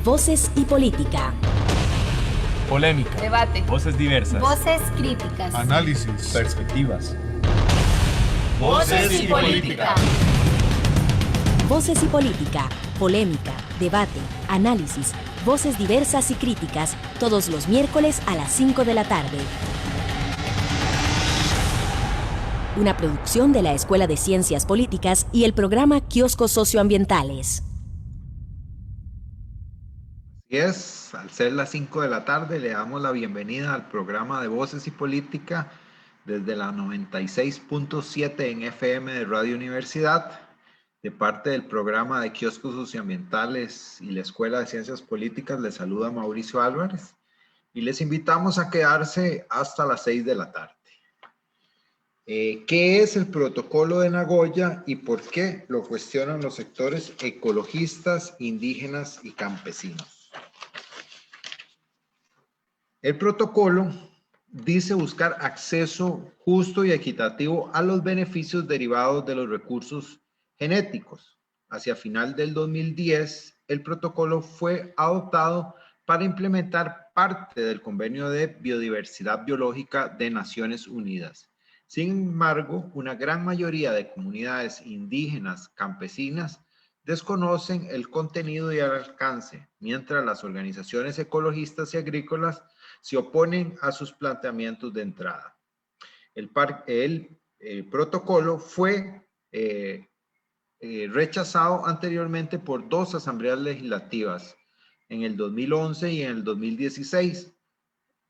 Voces y política. Polémica. Debate. Voces diversas. Voces críticas. Análisis. Perspectivas. Voces y política. Voces y política. Polémica, debate, análisis, voces diversas y críticas, todos los miércoles a las 5 de la tarde. Una producción de la Escuela de Ciencias Políticas y el programa Kioscos Socioambientales. Así es, al ser las 5 de la tarde le damos la bienvenida al programa de Voces y Política desde la 96.7 en FM de Radio Universidad, de parte del programa de Kioscos Socioambientales y la Escuela de Ciencias Políticas. Les saluda Mauricio Álvarez y les invitamos a quedarse hasta las 6 de la tarde. ¿Qué es el protocolo de Nagoya y por qué lo cuestionan los sectores ecologistas, indígenas y campesinos? El protocolo dice buscar acceso justo y equitativo a los beneficios derivados de los recursos genéticos. Hacia final del 2010, el protocolo fue adoptado para implementar parte del Convenio de Biodiversidad Biológica de Naciones Unidas. Sin embargo, una gran mayoría de comunidades indígenas campesinas desconocen el contenido y el alcance, mientras las organizaciones ecologistas y agrícolas se oponen a sus planteamientos de entrada. El protocolo fue rechazado anteriormente por dos asambleas legislativas, en el 2011 y en el 2016,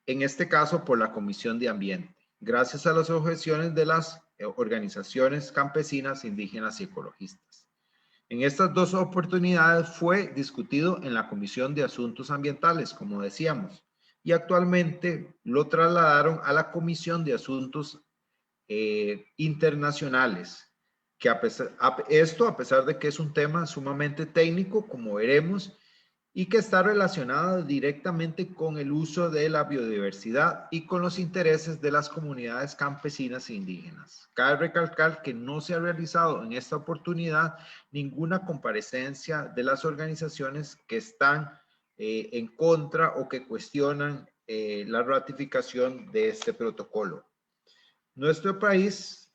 en este caso por la Comisión de Ambiente, gracias a las objeciones de las organizaciones campesinas, indígenas y ecologistas. En estas dos oportunidades fue discutido en la Comisión de Asuntos Ambientales, como decíamos, y actualmente lo trasladaron a la Comisión de Asuntos Internacionales, que a pesar de que es un tema sumamente técnico, como veremos, y que está relacionado directamente con el uso de la biodiversidad y con los intereses de las comunidades campesinas e indígenas. Cabe recalcar que no se ha realizado en esta oportunidad ninguna comparecencia de las organizaciones que están en contra o que cuestionan la ratificación de este protocolo. Nuestro país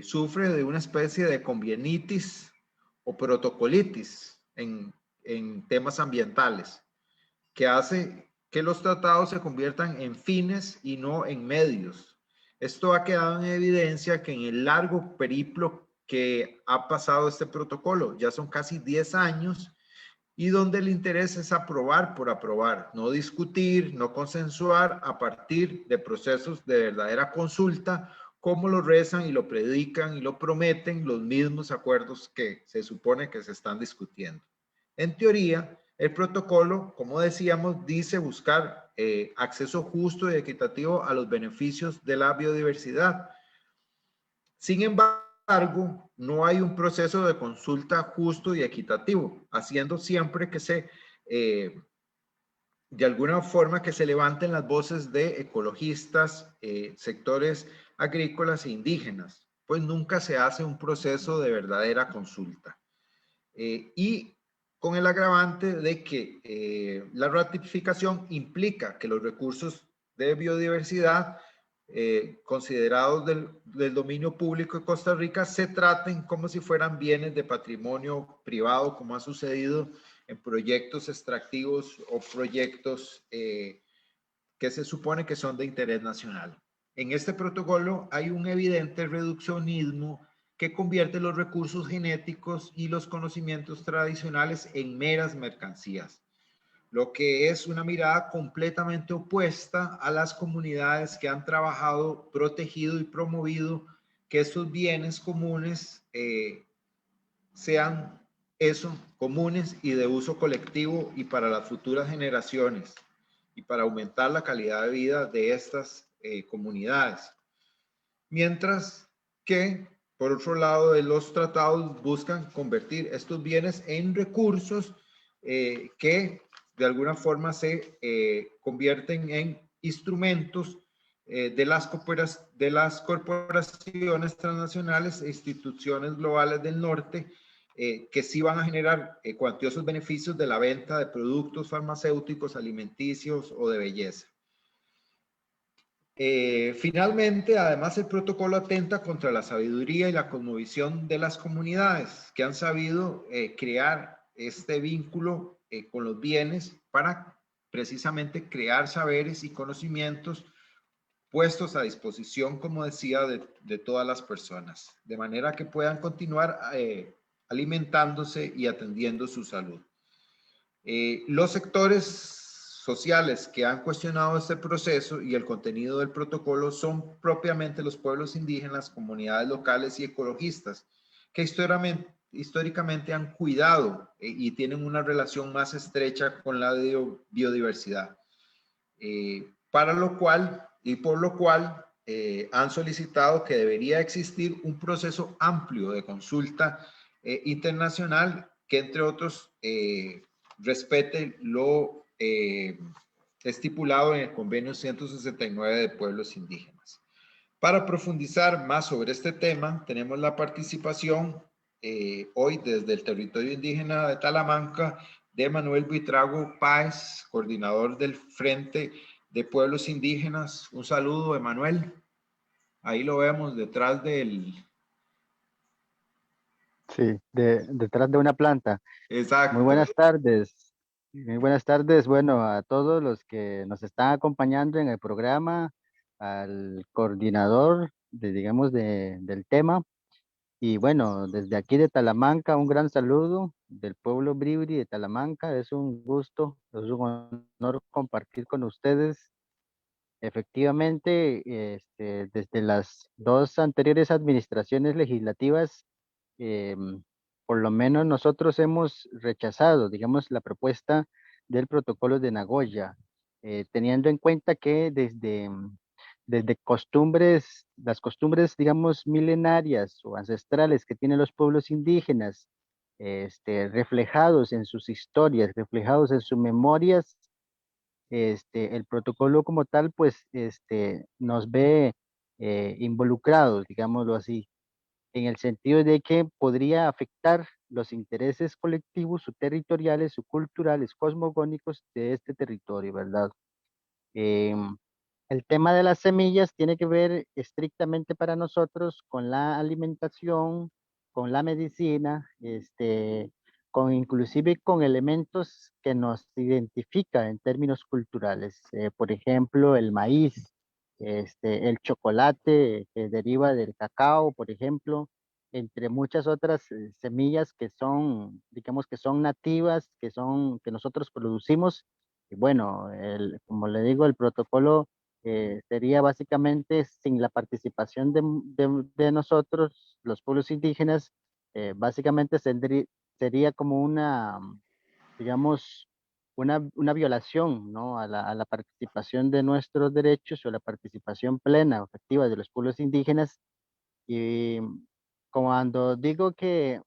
sufre de una especie de convienitis o protocolitis en temas ambientales, que hace que los tratados se conviertan en fines y no en medios. Esto ha quedado en evidencia que en el largo periplo que ha pasado este protocolo, ya son casi 10 años, y donde el interés es aprobar por aprobar, no discutir, no consensuar a partir de procesos de verdadera consulta, como lo rezan y lo predican y lo prometen los mismos acuerdos que se supone que se están discutiendo. En teoría, el protocolo, como decíamos, dice buscar acceso justo y equitativo a los beneficios de la biodiversidad. Sin embargo, no hay un proceso de consulta justo y equitativo, haciendo siempre que de alguna forma que se levanten las voces de ecologistas, sectores agrícolas e indígenas, pues nunca se hace un proceso de verdadera consulta. Y con el agravante de que la ratificación implica que los recursos de biodiversidad considerados del dominio público de Costa Rica se traten como si fueran bienes de patrimonio privado, como ha sucedido en proyectos extractivos o proyectos que se supone que son de interés nacional. En este protocolo hay un evidente reduccionismo que convierte los recursos genéticos y los conocimientos tradicionales en meras mercancías, lo que es una mirada completamente opuesta a las comunidades que han trabajado, protegido y promovido que estos bienes comunes sean comunes y de uso colectivo y para las futuras generaciones y para aumentar la calidad de vida de estas comunidades. Mientras que, por otro lado, los tratados buscan convertir estos bienes en recursos que de alguna forma se convierten en instrumentos de las corporaciones transnacionales e instituciones globales del norte que sí van a generar cuantiosos beneficios de la venta de productos farmacéuticos, alimenticios o de belleza. Finalmente, además, el protocolo atenta contra la sabiduría y la cosmovisión de las comunidades que han sabido crear este vínculo con los bienes para precisamente crear saberes y conocimientos puestos a disposición, como decía, de todas las personas, de manera que puedan continuar alimentándose y atendiendo su salud. Los sectores sociales que han cuestionado este proceso y el contenido del protocolo son propiamente los pueblos indígenas, comunidades locales y ecologistas, que históricamente han cuidado y tienen una relación más estrecha con la biodiversidad, para lo cual y por lo cual han solicitado que debería existir un proceso amplio de consulta internacional que, entre otros, respete lo estipulado en el Convenio 169 de Pueblos Indígenas. Para profundizar más sobre este tema, tenemos la participación hoy desde el territorio indígena de Talamanca de Manuel Buitrago Páez, coordinador del Frente de Pueblos Indígenas. Un saludo, Emanuel. Ahí lo vemos detrás del... Sí, detrás de una planta. Exacto. Muy buenas tardes. Muy buenas tardes, bueno, a todos los que nos están acompañando en el programa, al coordinador digamos, del tema. Y bueno, desde aquí de Talamanca, un gran saludo del pueblo Bribri de Talamanca. Es un gusto, es un honor compartir con ustedes. Efectivamente, desde las dos anteriores administraciones legislativas, por lo menos nosotros hemos rechazado, digamos, la propuesta del protocolo de Nagoya, teniendo en cuenta que desde costumbres, las costumbres, digamos, milenarias o ancestrales que tienen los pueblos indígenas, reflejados en sus historias, reflejados en sus memorias, el protocolo como tal, pues, nos ve involucrados, digámoslo así, en el sentido de que podría afectar los intereses colectivos o territoriales o culturales cosmogónicos de este territorio, ¿verdad? Em, el tema de las semillas tiene que ver estrictamente para nosotros con la alimentación, con la medicina, con inclusive con elementos que nos identifican en términos culturales. Por ejemplo, el maíz, el chocolate que deriva del cacao, por ejemplo, entre muchas otras semillas que son, digamos que son nativas, que nosotros producimos. Y bueno, como le digo, el protocolo sería básicamente sin la participación de nosotros, los pueblos indígenas, básicamente sería como una, digamos, una violación, ¿no? A la participación de nuestros derechos o la participación plena, efectiva de los pueblos indígenas. Y cuando digo que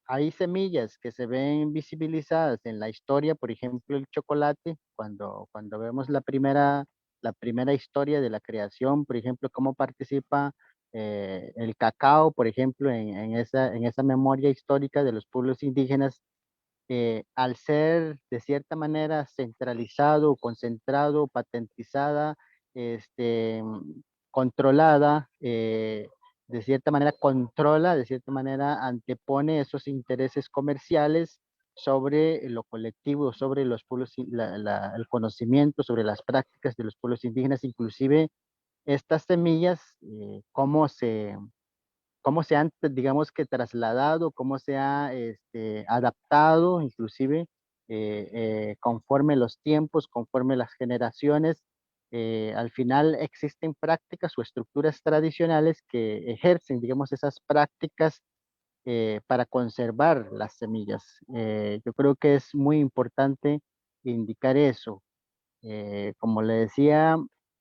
hay semillas que se ven visibilizadas en la historia, por ejemplo, el chocolate, cuando vemos la primera historia de la creación, por ejemplo, cómo participa el cacao, por ejemplo, en esa memoria histórica de los pueblos indígenas, al ser de cierta manera centralizado, concentrado, patentizada, este, controlada, de cierta manera controla, de cierta manera antepone esos intereses comerciales sobre lo colectivo, sobre los pueblos, el conocimiento, sobre las prácticas de los pueblos indígenas, inclusive estas semillas, cómo se han, digamos que trasladado, cómo se ha adaptado, inclusive conforme los tiempos, conforme las generaciones. Al final existen prácticas o estructuras tradicionales que ejercen, digamos, esas prácticas para conservar las semillas. Yo creo que es muy importante indicar eso. Como le decía,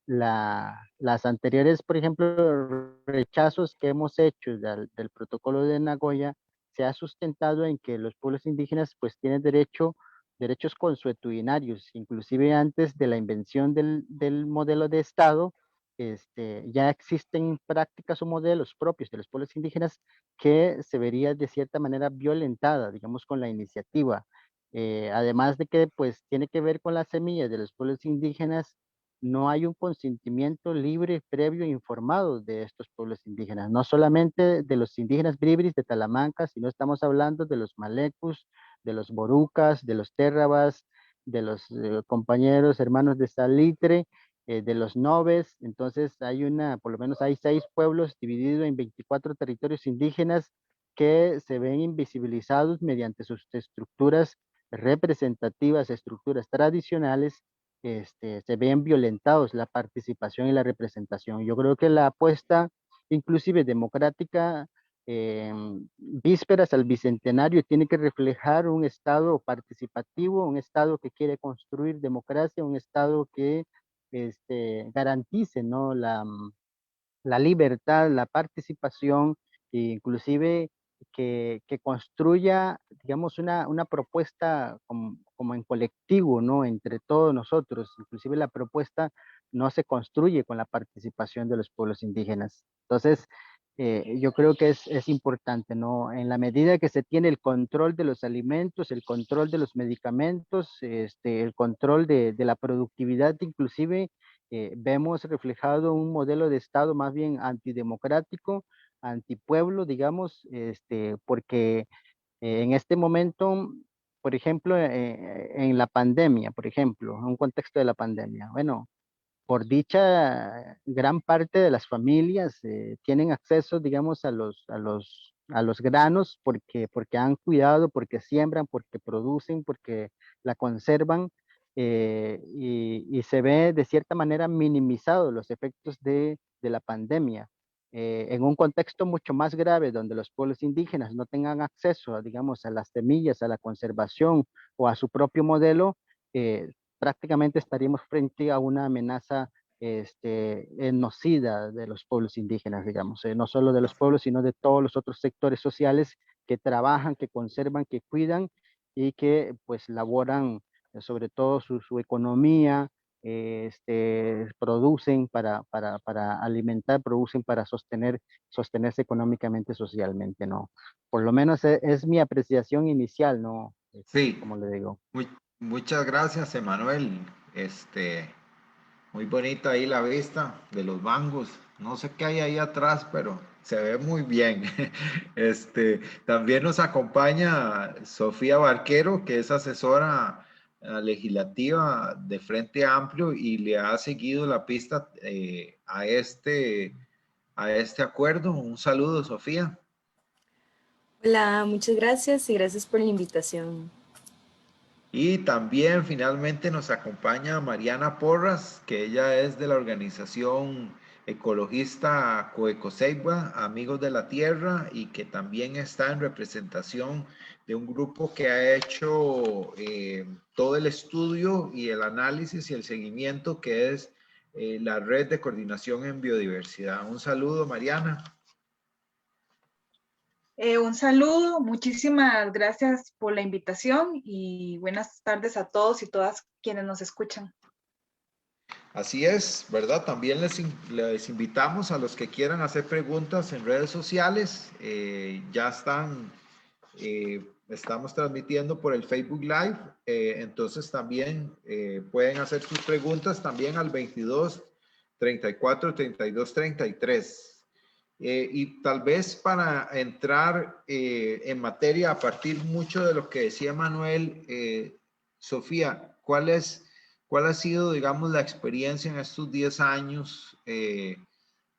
las anteriores, por ejemplo, rechazos que hemos hecho del protocolo de Nagoya, se ha sustentado en que los pueblos indígenas pues tienen derechos consuetudinarios, inclusive antes de la invención del modelo de Estado, ya existen prácticas o modelos propios de los pueblos indígenas que se vería de cierta manera violentada, digamos, con la iniciativa. Además de que pues tiene que ver con las semillas de los pueblos indígenas, no hay un consentimiento libre, previo e informado de estos pueblos indígenas, no solamente de los indígenas bribris de Talamanca, sino estamos hablando de los malecus, de los borucas, de los térrabas, de los compañeros hermanos de Salitre, de los Nobes. Entonces por lo menos hay 6 pueblos divididos en 24 territorios indígenas que se ven invisibilizados mediante sus estructuras representativas, estructuras tradicionales. Se ven violentados la participación y la representación. Yo creo que la apuesta, inclusive democrática, vísperas al bicentenario, tiene que reflejar un Estado participativo, un Estado que quiere construir democracia, un Estado que garantice, ¿no? La libertad, la participación, e inclusive que construya, digamos, una propuesta como en colectivo, ¿no? Entre todos nosotros. Inclusive la propuesta no se construye con la participación de los pueblos indígenas. Entonces, yo creo que es importante, ¿no? En la medida que se tiene el control de los alimentos, el control de los medicamentos, el control de la productividad, inclusive, vemos reflejado un modelo de Estado más bien antidemocrático, antipueblo, digamos, porque en este momento, por ejemplo, en la pandemia, por ejemplo, en un contexto de la pandemia, bueno, por dicha, gran parte de las familias tienen acceso, digamos, a los granos porque han cuidado, porque siembran, porque producen, porque la conservan, y se ve de cierta manera minimizados los efectos de la pandemia. En un contexto mucho más grave, donde los pueblos indígenas no tengan acceso, digamos, a las semillas, a la conservación o a su propio modelo, prácticamente estaríamos frente a una amenaza genocida de los pueblos indígenas, digamos, no solo de los pueblos, sino de todos los otros sectores sociales que trabajan, que conservan, que cuidan y que pues laboran sobre todo su economía, producen para alimentar, producen para sostenerse económicamente, socialmente, ¿no? Por lo menos es mi apreciación inicial, ¿no? Sí, Como le digo. muchas gracias, Emanuel. Muy bonita ahí la vista de los mangos. No sé qué hay ahí atrás, pero se ve muy bien. También nos acompaña Sofía Barquero, que es asesora legislativa de Frente Amplio y le ha seguido la pista a este acuerdo. Un saludo, Sofía. Hola, muchas gracias y gracias por la invitación. Y también finalmente nos acompaña Mariana Porras, que ella es de la organización ecologista Coecosegua, Amigos de la Tierra, y que también está en representación de un grupo que ha hecho todo el estudio y el análisis y el seguimiento, que es la Red de Coordinación en Biodiversidad. Un saludo, Mariana. Un saludo, muchísimas gracias por la invitación y buenas tardes a todos y todas quienes nos escuchan. Así es, ¿verdad? También les invitamos a los que quieran hacer preguntas en redes sociales. Ya estamos transmitiendo por el Facebook Live, entonces también pueden hacer sus preguntas también al 22 34 32 33. Y tal vez para entrar en materia a partir mucho de lo que decía Manuel, Sofía, ¿cuál ha sido, digamos, la experiencia en estos 10 años,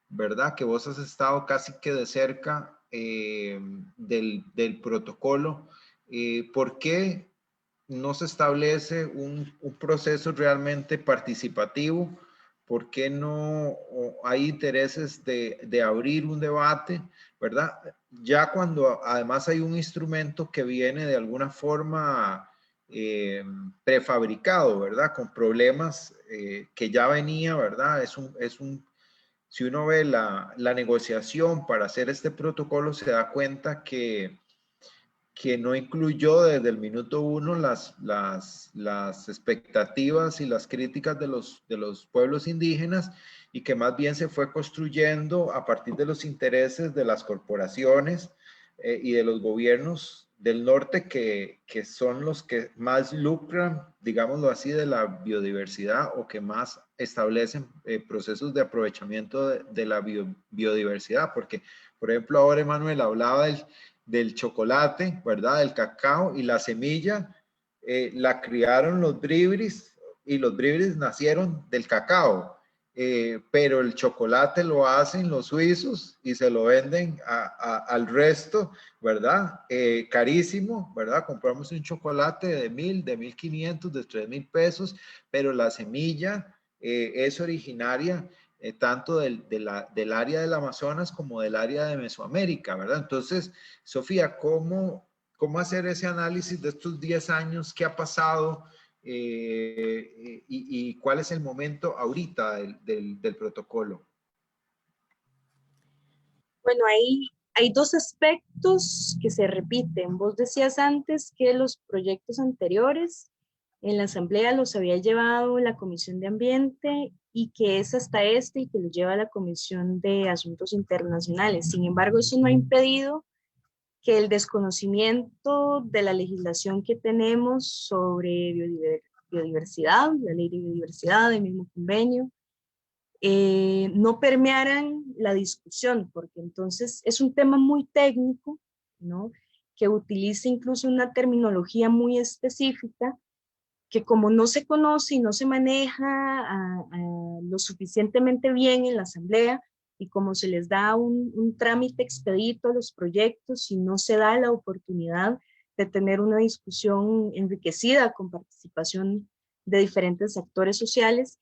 verdad? Que vos has estado casi que de cerca del protocolo. ¿Por qué no se establece un proceso realmente participativo? ¿Por qué no hay intereses de abrir un debate, verdad? Ya cuando además hay un instrumento que viene de alguna forma prefabricado, ¿verdad? Con problemas que ya venía, ¿verdad? Si uno ve la negociación para hacer este protocolo, se da cuenta que que no incluyó desde el minuto uno las expectativas y las críticas de los pueblos indígenas, y que más bien se fue construyendo a partir de los intereses de las corporaciones y de los gobiernos del norte, que son los que más lucran, digámoslo así, de la biodiversidad, o que más establecen procesos de aprovechamiento de la biodiversidad. Porque, por ejemplo, ahora Emanuel hablaba del chocolate, ¿verdad? Del cacao, y la semilla la criaron los bribris, y los bribris nacieron del cacao. Pero el chocolate lo hacen los suizos y se lo venden al resto, ¿verdad? Carísimo, ¿verdad? Compramos un chocolate de 1,000, de 1,500, de 3,000 pesos, pero la semilla es originaria tanto del área del Amazonas como del área de Mesoamérica, ¿verdad? Entonces, Sofía, ¿cómo hacer ese análisis de estos 10 años? ¿Qué ha pasado? Y cuál es el momento ahorita del protocolo. Bueno, hay dos aspectos que se repiten. Vos decías antes que los proyectos anteriores en la Asamblea los había llevado la Comisión de Ambiente, y que es hasta este y que lo lleva la Comisión de Asuntos Internacionales. Sin embargo, eso no ha impedido que el desconocimiento de la legislación que tenemos sobre biodiversidad, la ley de biodiversidad, el mismo convenio, no permearan la discusión, porque entonces es un tema muy técnico, ¿no? Que utiliza incluso una terminología muy específica, que como no se conoce y no se maneja lo suficientemente bien en la Asamblea, y como se les da un trámite expedito a los proyectos y no se da la oportunidad de tener una discusión enriquecida con participación de diferentes actores sociales,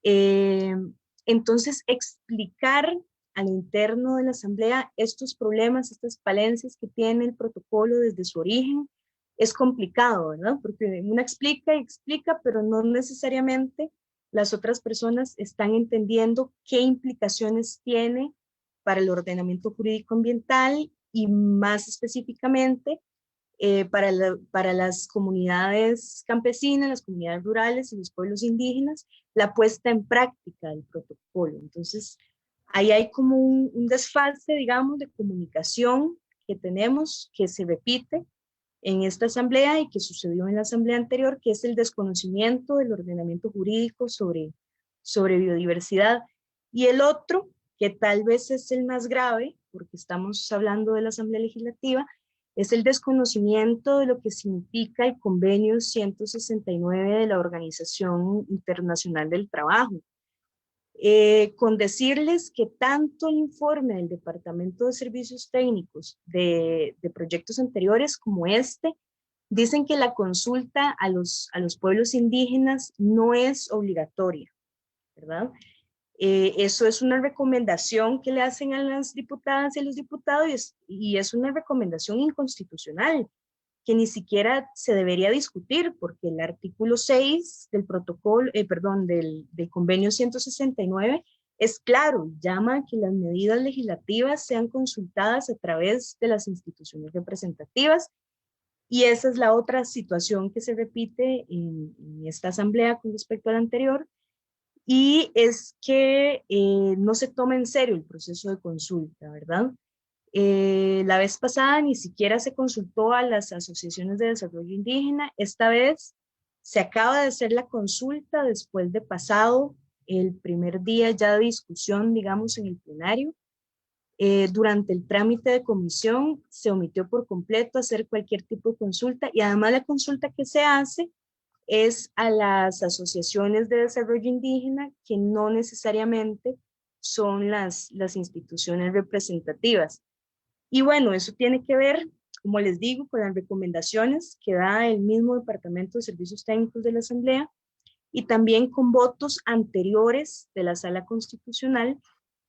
entonces explicar al interno de la Asamblea estos problemas, estas falencias que tiene el protocolo desde su origen, es complicado, ¿verdad? Porque uno explica y explica, pero no necesariamente las otras personas están entendiendo qué implicaciones tiene para el ordenamiento jurídico ambiental, y más específicamente para las comunidades campesinas, las comunidades rurales y los pueblos indígenas, la puesta en práctica del protocolo. Entonces, ahí hay como un desfase, digamos, de comunicación que tenemos, que se repite en esta asamblea y que sucedió en la asamblea anterior, que es el desconocimiento del ordenamiento jurídico sobre biodiversidad. Y el otro, que tal vez es el más grave, porque estamos hablando de la Asamblea Legislativa, es el desconocimiento de lo que significa el convenio 169 de la Organización Internacional del Trabajo. Con decirles que tanto el informe del Departamento de Servicios Técnicos de proyectos anteriores como este, dicen que la consulta a los pueblos indígenas no es obligatoria, ¿verdad? Eso es una recomendación que le hacen a las diputadas y a los diputados, y es una recomendación inconstitucional que ni siquiera se debería discutir, porque el artículo 6 del protocolo, del convenio 169 es claro, llama a que las medidas legislativas sean consultadas a través de las instituciones representativas, y esa es la otra situación que se repite en esta asamblea con respecto a la anterior, y es que no se toma en serio el proceso de consulta, ¿verdad? La vez pasada ni siquiera se consultó a las asociaciones de desarrollo indígena. Esta vez se acaba de hacer la consulta después de pasado el primer día ya de discusión, digamos, en el plenario. Durante el trámite de comisión se omitió por completo hacer cualquier tipo de consulta, y además la consulta que se hace es a las asociaciones de desarrollo indígena, que no necesariamente son las instituciones representativas. Y bueno, eso tiene que ver, como les digo, con las recomendaciones que da el mismo Departamento de Servicios Técnicos de la Asamblea, y también con votos anteriores de la Sala Constitucional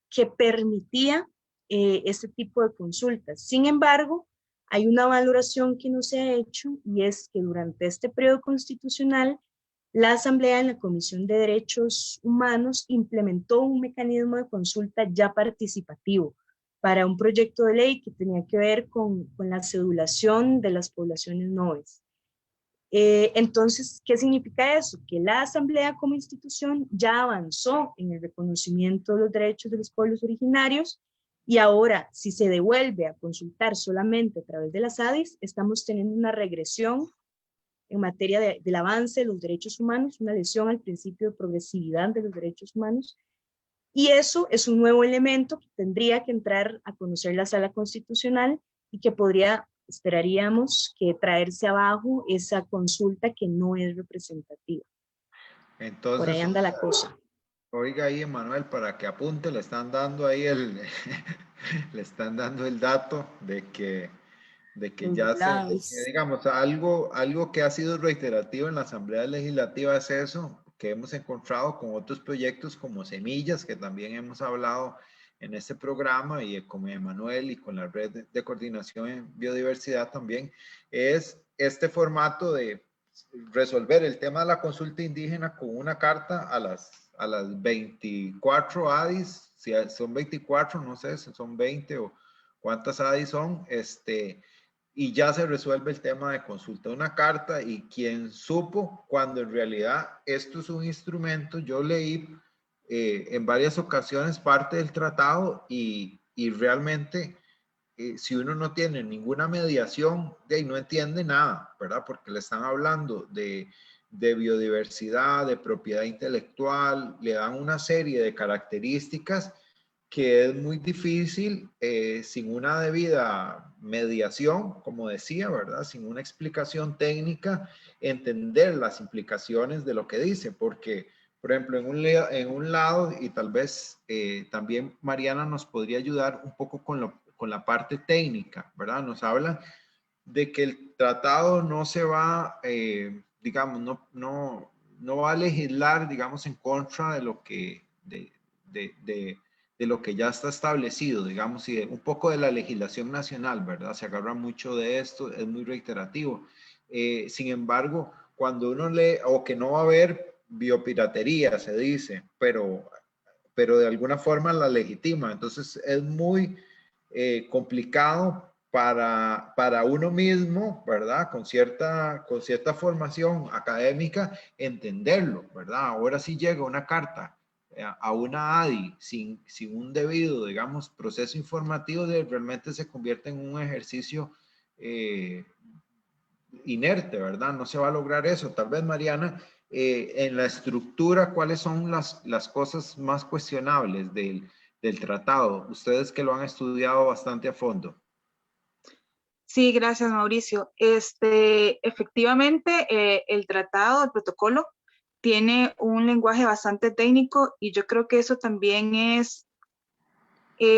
que permitía este tipo de consultas. Sin embargo, hay una valoración que no se ha hecho, y es que durante este periodo constitucional, la Asamblea en la Comisión de Derechos Humanos implementó un mecanismo de consulta ya participativo para un proyecto de ley que tenía que ver con la cedulación de las poblaciones noves. Entonces, ¿qué significa eso? Que la Asamblea como institución ya avanzó en el reconocimiento de los derechos de los pueblos originarios y ahora, si se devuelve a consultar solamente a través de las ADIs, estamos teniendo una regresión en materia del avance de los derechos humanos, una lesión al principio de progresividad de los derechos humanos, y eso es un nuevo elemento que tendría que entrar a conocer la Sala Constitucional y que podría, esperaríamos, que traerse abajo esa consulta que no es representativa. Entonces, por ahí anda la cosa. Oiga ahí, Emanuel, para que apunte, le están dando ahí le están dando el dato de que ya se, digamos, algo que ha sido reiterativo en la Asamblea Legislativa es eso, que hemos encontrado con otros proyectos como Semillas, que también hemos hablado en este programa, y con Emanuel y con la Red de Coordinación en Biodiversidad también, es este formato de resolver el tema de la consulta indígena con una carta a las 24 ADIs, si son 24, no sé si son 20 o cuántas ADIs son, y ya se resuelve el tema de consulta. Una carta, y quien supo, cuando en realidad esto es un instrumento, yo leí en varias ocasiones parte del tratado y realmente si uno no tiene ninguna mediación, de ahí no entiende nada, ¿verdad? Porque le están hablando de biodiversidad, de propiedad intelectual, le dan una serie de características que es muy difícil sin una debida mediación, como decía, ¿verdad? Sin una explicación técnica, entender las implicaciones de lo que dice, porque, por ejemplo, en un lado, y tal vez también Mariana nos podría ayudar un poco con la parte técnica, ¿verdad? Nos habla de que el tratado no se va, digamos, no va a legislar, digamos, en contra de lo que, de lo que ya está establecido, digamos, y un poco de la legislación nacional, ¿verdad? Se agarra mucho de esto, es muy reiterativo. Sin embargo, cuando uno lee, o que no va a haber biopiratería, se dice, pero de alguna forma la legitima. Entonces es muy complicado para uno mismo, ¿verdad? Con cierta formación académica, entenderlo, ¿verdad? Ahora sí llega una carta a una ADI sin un debido, digamos, proceso informativo, realmente se convierte en un ejercicio inerte, ¿verdad? No se va a lograr eso. Tal vez, Mariana, en la estructura, ¿cuáles son las cosas más cuestionables del tratado? Ustedes que lo han estudiado bastante a fondo. Sí, gracias, Mauricio. Efectivamente, el tratado, el protocolo, tiene un lenguaje bastante técnico y yo creo que eso también es,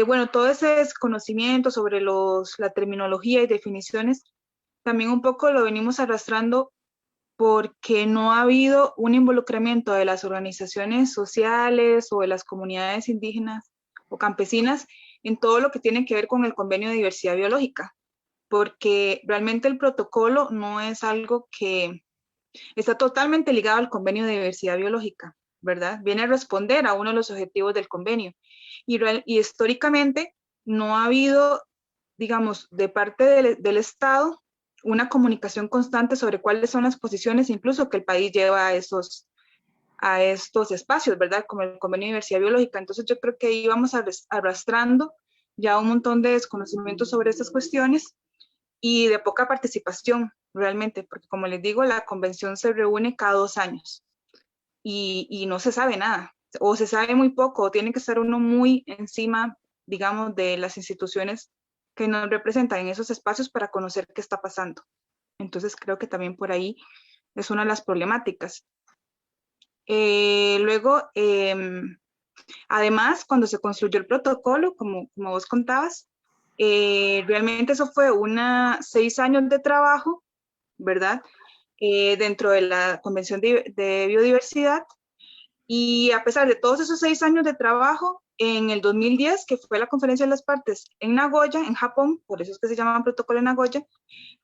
bueno, todo ese desconocimiento sobre la terminología y definiciones, también un poco lo venimos arrastrando porque no ha habido un involucramiento de las organizaciones sociales o de las comunidades indígenas o campesinas en todo lo que tiene que ver con el Convenio de Diversidad Biológica, porque realmente el protocolo no es algo que está totalmente ligado al Convenio de Diversidad Biológica, ¿verdad? Viene a responder a uno de los objetivos del convenio. Y históricamente no ha habido, digamos, de parte del Estado, una comunicación constante sobre cuáles son las posiciones, incluso que el país lleva a estos espacios, ¿verdad? Como el Convenio de Diversidad Biológica. Entonces yo creo que ahí vamos arrastrando ya un montón de desconocimiento sobre estas cuestiones y de poca participación realmente, porque como les digo, la convención se reúne cada 2 años y no se sabe nada, o se sabe muy poco, o tiene que estar uno muy encima, digamos, de las instituciones que nos representan en esos espacios para conocer qué está pasando. Entonces creo que también por ahí es una de las problemáticas. Luego, además, cuando se construyó el protocolo, como vos contabas, realmente eso fue 6 años de trabajo, ¿verdad? Dentro de la Convención de Biodiversidad, y a pesar de todos esos 6 años de trabajo, en el 2010, que fue la conferencia de las partes en Nagoya, en Japón, por eso es que se llama protocolo de Nagoya,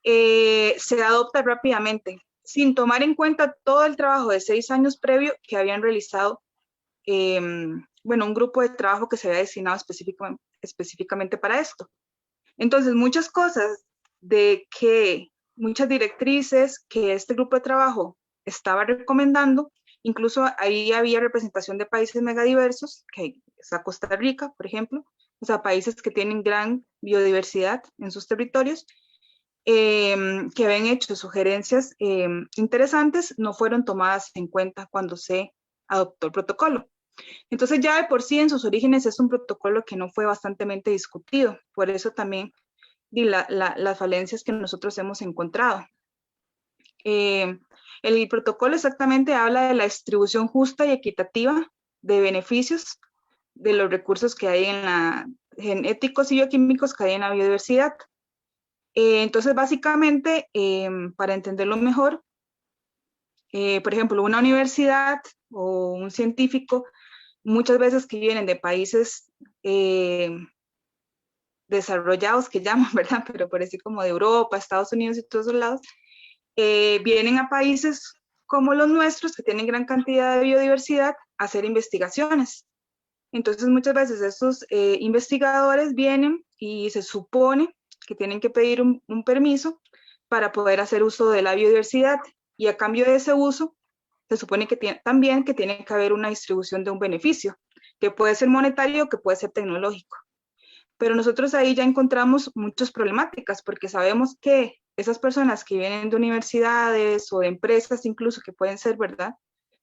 se adopta rápidamente, sin tomar en cuenta todo el trabajo de 6 años previo que habían realizado, bueno, un grupo de trabajo que se había destinado específicamente para esto. Entonces, muchas cosas muchas directrices que este grupo de trabajo estaba recomendando, incluso ahí había representación de países megadiversos, que está Costa Rica, por ejemplo, o sea, países que tienen gran biodiversidad en sus territorios, que habían hecho sugerencias interesantes, no fueron tomadas en cuenta cuando se adoptó el protocolo. Entonces ya de por sí en sus orígenes es un protocolo que no fue bastante discutido, por eso también las falencias que nosotros hemos encontrado. El protocolo exactamente habla de la distribución justa y equitativa de beneficios de los recursos que hay genéticos y bioquímicos que hay en la biodiversidad. Entonces, básicamente, para entenderlo mejor, por ejemplo, una universidad o un científico, muchas veces que vienen de países desarrollados, que llaman, ¿verdad? Pero por decir como de Europa, Estados Unidos y todos esos lados, vienen a países como los nuestros, que tienen gran cantidad de biodiversidad, a hacer investigaciones. Entonces, muchas veces estos investigadores vienen y se supone que tienen que pedir un permiso para poder hacer uso de la biodiversidad, y a cambio de ese uso, se supone que también que tiene que haber una distribución de un beneficio, que puede ser monetario o que puede ser tecnológico. Pero nosotros ahí ya encontramos muchas problemáticas, porque sabemos que esas personas que vienen de universidades o de empresas incluso, que pueden ser, ¿verdad?,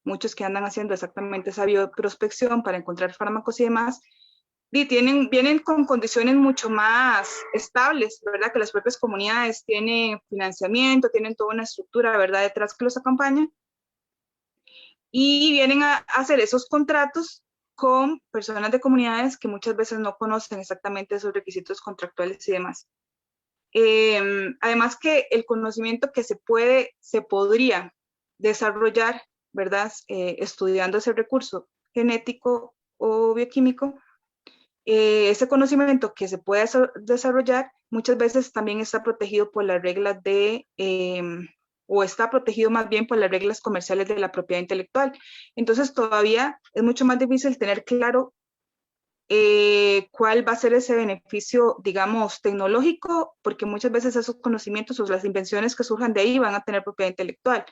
muchos que andan haciendo exactamente esa bioprospección para encontrar fármacos y demás, y vienen con condiciones mucho más estables, ¿verdad? Que las propias comunidades tienen financiamiento, tienen toda una estructura, ¿verdad?, detrás que los acompaña, y vienen a hacer esos contratos con personas de comunidades que muchas veces no conocen exactamente esos requisitos contractuales y demás. Además que el conocimiento que se podría desarrollar, ¿verdad?, estudiando ese recurso genético o bioquímico, ese conocimiento que se puede desarrollar muchas veces también está protegido por las reglas o está protegido más bien por las reglas comerciales de la propiedad intelectual. Entonces todavía es mucho más difícil tener claro cuál va a ser ese beneficio, digamos, tecnológico, porque muchas veces esos conocimientos o las invenciones que surjan de ahí van a tener propiedad intelectual.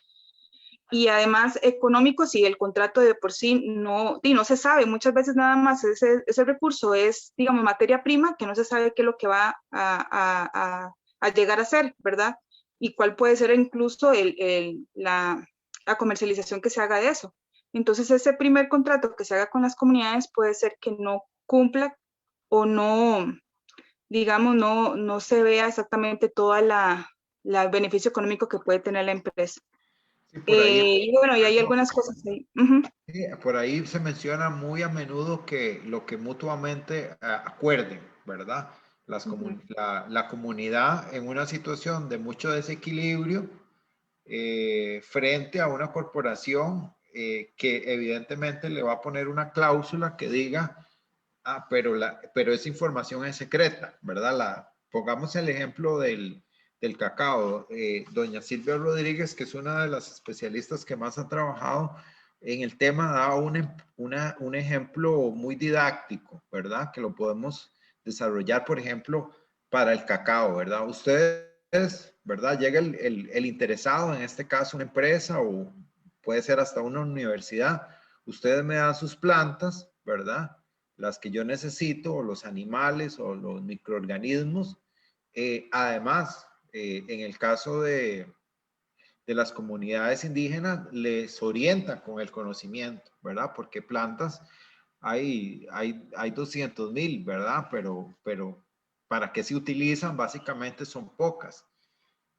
Y además económicos, si el contrato de por sí no se sabe, muchas veces nada más ese recurso es, digamos, materia prima, que no se sabe qué es lo que va a llegar a ser, ¿verdad? Y cuál puede ser incluso la comercialización que se haga de eso. Entonces ese primer contrato que se haga con las comunidades puede ser que no cumpla o no, digamos, no se vea exactamente toda el beneficio económico que puede tener la empresa. Sí, por ahí, y bueno, y hay algunas cosas ahí. sí, por ahí se menciona muy a menudo que lo que mutuamente acuerden, ¿verdad? La comunidad en una situación de mucho desequilibrio frente a una corporación que evidentemente le va a poner una cláusula que diga, pero esa información es secreta, ¿verdad? Pongamos el ejemplo del cacao. Doña Silvia Rodríguez, que es una de las especialistas que más ha trabajado en el tema, da un ejemplo muy didáctico, ¿verdad? Que lo podemos desarrollar, por ejemplo, para el cacao, ¿verdad? Ustedes, ¿verdad? Llega el interesado, en este caso una empresa o puede ser hasta una universidad. Ustedes me dan sus plantas, ¿verdad?, las que yo necesito, o los animales o los microorganismos. Además, en el caso de las comunidades indígenas, les orientan con el conocimiento, ¿verdad? Porque plantas hay 200,000, ¿verdad? Pero ¿para qué se utilizan? Básicamente son pocas.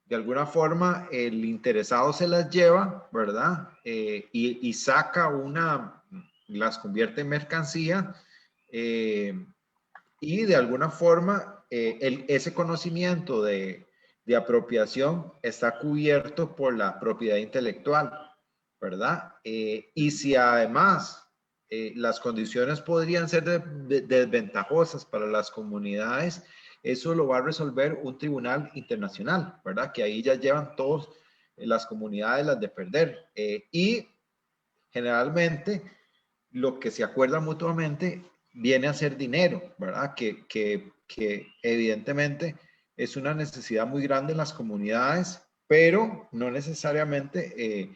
De alguna forma, el interesado se las lleva, ¿verdad? Y saca las convierte en mercancía, y de alguna forma ese conocimiento de apropiación está cubierto por la propiedad intelectual, ¿verdad? Y si además las condiciones podrían ser desventajosas para las comunidades, eso lo va a resolver un tribunal internacional, ¿verdad? Que ahí ya llevan todas las comunidades las de perder. Y generalmente lo que se acuerda mutuamente viene a ser dinero, ¿verdad? Que evidentemente es una necesidad muy grande en las comunidades, pero no necesariamente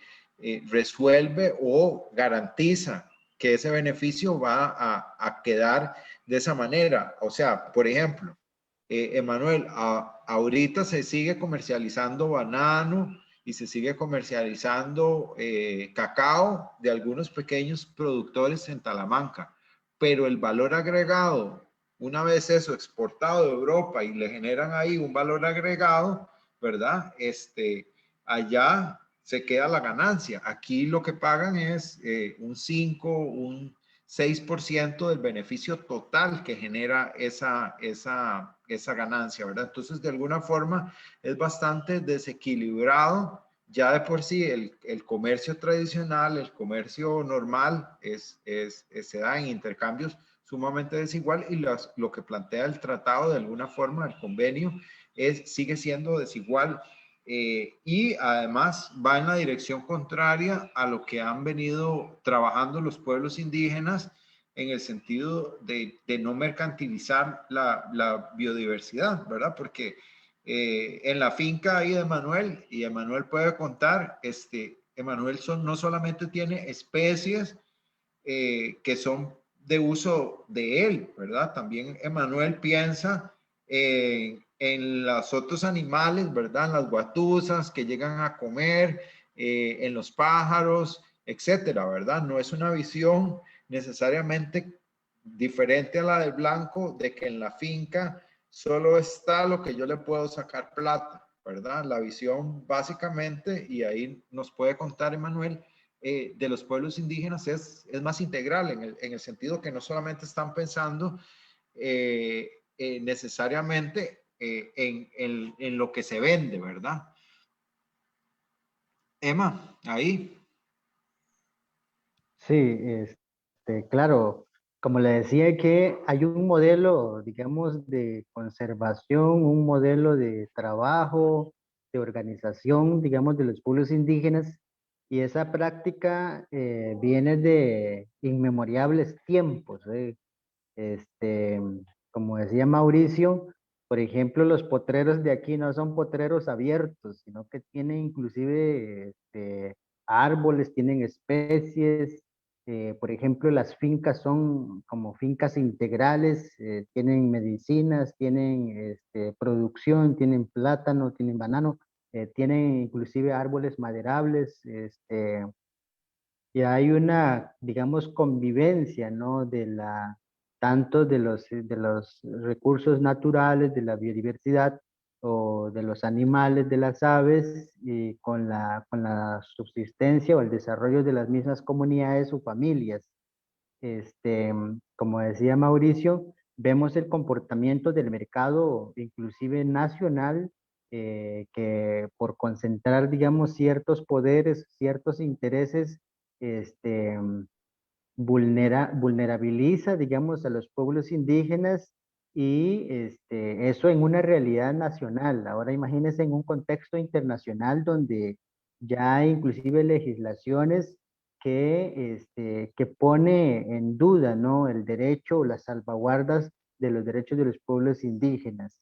resuelve o garantiza que ese beneficio va a quedar de esa manera. O sea, por ejemplo, Emanuel, ahorita se sigue comercializando banano y se sigue comercializando cacao de algunos pequeños productores en Talamanca, pero el valor agregado, una vez eso exportado de Europa y le generan ahí un valor agregado, ¿verdad? Allá se queda la ganancia. Aquí lo que pagan es un 5, un 6% del beneficio total que genera esa ganancia, ¿verdad? Entonces, de alguna forma, es bastante desequilibrado. Ya de por sí, el comercio tradicional, el comercio normal, se da en intercambios sumamente desigual y lo que plantea el tratado, de alguna forma, el convenio, sigue siendo desigual. Y además va en la dirección contraria a lo que han venido trabajando los pueblos indígenas en el sentido de no mercantilizar la biodiversidad, ¿verdad? Porque en la finca ahí de Emanuel, y Emanuel puede contar, Emanuel no solamente tiene especies que son de uso de él, ¿verdad? También Emanuel piensa en los otros animales, ¿verdad? En las guatusas que llegan a comer, en los pájaros, etcétera, ¿verdad? No es una visión necesariamente diferente a la del blanco, de que en la finca solo está lo que yo le puedo sacar plata, ¿verdad? La visión básicamente, y ahí nos puede contar Emanuel, de los pueblos indígenas es más integral en el sentido que no solamente están pensando necesariamente en lo que se vende, ¿verdad? Emma, ahí. Sí, claro, como le decía que hay un modelo, digamos, de conservación, un modelo de trabajo, de organización, digamos, de los pueblos indígenas, y esa práctica viene de inmemorables tiempos. Este, Como decía Mauricio, por ejemplo, los potreros de aquí no son potreros abiertos, sino que tienen inclusive árboles, tienen especies. Por ejemplo, las fincas son como fincas integrales, tienen medicinas, tienen producción, tienen plátano, tienen banano, tienen inclusive árboles maderables. Y hay una, digamos, convivencia, ¿no? Tanto de los recursos naturales, de la biodiversidad o de los animales, de las aves, y con la subsistencia o el desarrollo de las mismas comunidades o familias. Como decía Mauricio, vemos el comportamiento del mercado, inclusive nacional, que por concentrar, digamos, ciertos poderes, ciertos intereses, este, vulnerabiliza, digamos, a los pueblos indígenas, y eso en una realidad nacional. Ahora imagínense en un contexto internacional donde ya hay inclusive legislaciones que pone en duda, ¿no? El derecho o las salvaguardas de los derechos de los pueblos indígenas.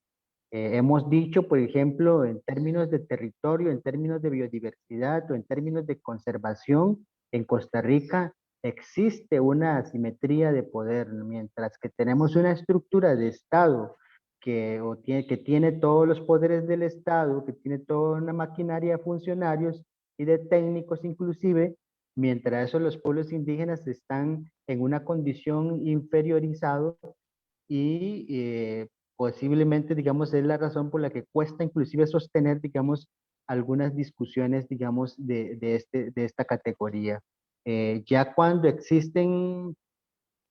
Hemos dicho, por ejemplo, en términos de territorio, en términos de biodiversidad o en términos de conservación, en Costa Rica existe una asimetría de poder, mientras que tenemos una estructura de Estado que tiene todos los poderes del Estado, que tiene toda una maquinaria de funcionarios y de técnicos inclusive. Mientras eso, los pueblos indígenas están en una condición inferiorizado, y posiblemente, digamos, es la razón por la que cuesta inclusive sostener, digamos, algunas discusiones, digamos, de esta categoría. Ya cuando existen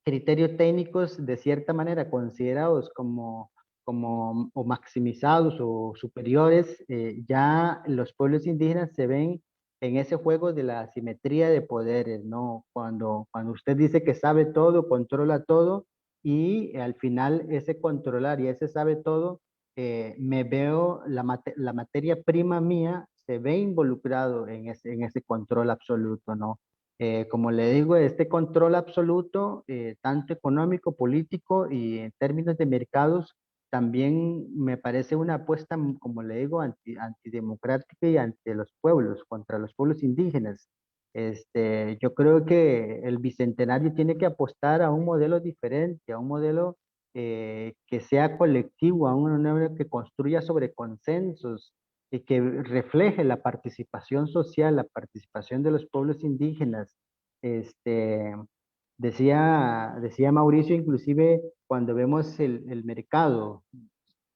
criterios técnicos de cierta manera considerados como o maximizados o superiores, ya los pueblos indígenas se ven en ese juego de la asimetría de poderes, ¿no? Cuando usted dice que sabe todo, controla todo, y al final ese controlar y ese sabe todo, me veo, la materia prima mía se ve involucrado en ese control absoluto, ¿no? Como le digo, este control absoluto, tanto económico, político y en términos de mercados, también me parece una apuesta, como le digo, antidemocrática y ante los pueblos, contra los pueblos indígenas. Yo creo que el Bicentenario tiene que apostar a un modelo diferente, a un modelo que sea colectivo, a un modelo que construya sobre consensos y que refleje la participación social, la participación de los pueblos indígenas. Este, decía Mauricio, inclusive cuando vemos el mercado,